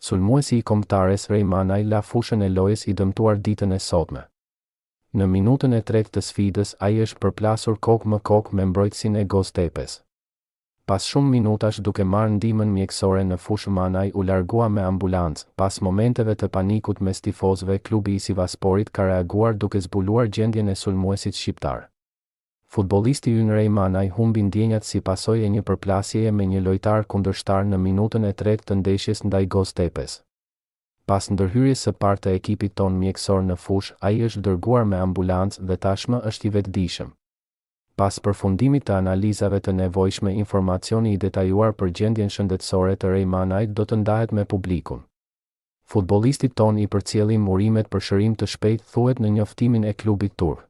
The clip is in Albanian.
sulmuesi i Kombëtares Rejmanaj la fushën e lojës i dëmtuar ditën e sotme. Në minutën e tretë të sfidës, ai është përplasur kokë më kokë me mbrojtësin e Göztepe's. Pas shumë minutash duke marrë ndihmën mjekësore në fushë, Manaj u largua me ambulancë. Pas momenteve të panikut mes tifozëve, klubi i Sivasporit ka reaguar duke zbuluar gjendjen e sulmuesit shqiptar. Futbollisti ynë Rejmanaj humbi ndjenjat si pasojë e një përplasjeje me një lojtar kundërshtar në minutën e tretë të ndeshjes ndaj Göztepe's. Pas ndërhyrjes së parë të ekipit ton mjekësor në fushë, ai është dërguar me ambulancë dhe tashmë është i vetëdijshëm. Pas përfundimit të analizave të nevojshme, informacioni i detajuar për gjendjen shëndetësore të Rejmanajt do të ndahet me publikun. Futbollistit ton i përcjellim urimet për shërim të shpejtë, thuhet në njoftimin e klubit turk.